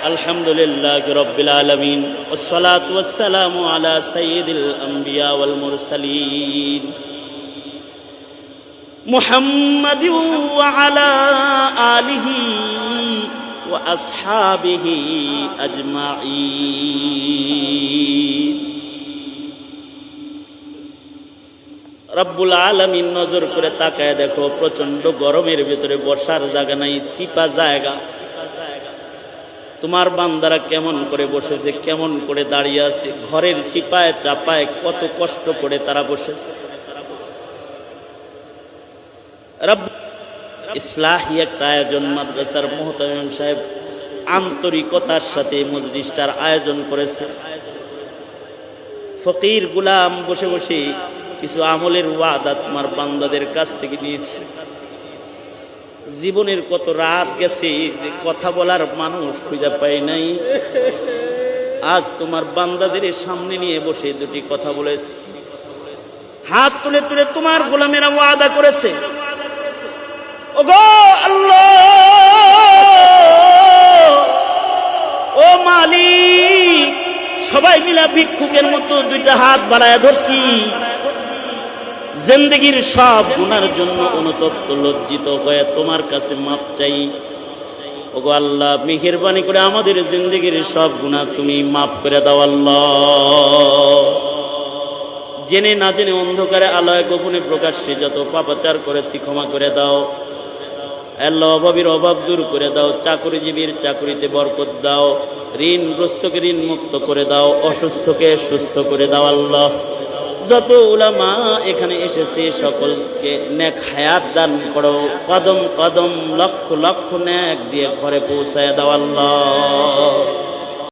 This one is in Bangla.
আলহামদুলিল্লাহি রাব্বিল আলামিন ওয়াসসালাতু ওয়াসসালামু আলা সাইয়্যিদিল আমবিয়া ওয়াল মুরসালিন মুহাম্মাদিন ওয়া আলা আলিহি ওয়া আসহাবিহি আজমাইন। রব্বুল আলামিন নজর করে তাকায় দেখো, প্রচন্ড গরমের ভিতরে বসার জায়গা নাই, চিপা জায়গা। তোমার বান্দারা কেমন করে বসেছে, কেমন করে দাঁড়িয়ে আছে, ঘরের চিপায় চাপায় কত কষ্ট করে তারা বসেছে। ইসলাহি একটা আয়োজন, মাদ্রাসার মুহতামিম সাহেব আন্তরিকতার সাথে মজলিসটার আয়োজন করেছে। ফকির গুলাম বসে বসে কিছু আমলের ওয়াদা তোমার বান্দাদের কাছ থেকে নিয়েছে। জীবনের কত রাত গেছে যে কথা বলার মানুষ খুঁজে পাই নাই, আজ তোমার বান্দাদের সামনে নিয়ে বসে দুটি কথা বলেছে। হাত তুলে তুলে তোমার গোলামেরা ওয়াদা করেছে, ওগো আল্লাহ, ও মালিক, সবাই মিলা ভিক্ষুকের মতো দুইটা হাত বাড়ায়া ধরছি, জিন্দেগির সব গুনার জন্য অনুতপ্ত লজ্জিত হয়ে তোমার কাছে মাপ চাই। ওগো আল্লাহ, মেহেরবানি করে আমাদের জিন্দেগির সব গুনাহ তুমি মাফ করে দাও আল্লাহ। জেনে না জেনে অন্ধকারে আলোয় গোপনে প্রকাশ্যে যত পাপাচার করেছি ক্ষমা করে দাও আল্লাহ। অভাবীর অভাব দূর করে দাও, চাকরিজীবীর চাকরিতে বরকত দাও, ঋণগ্রস্তকে ঋণ মুক্ত করে দাও, অসুস্থকে সুস্থ করে দাও আল্লাহ। যত উলামা এখানে এসেছে সকলকে নেক হায়াত দান করো, কদম কদম লক্ষ লক্ষ নেক দিয়ে ঘরে পৌঁছায় দাও আল্লাহ।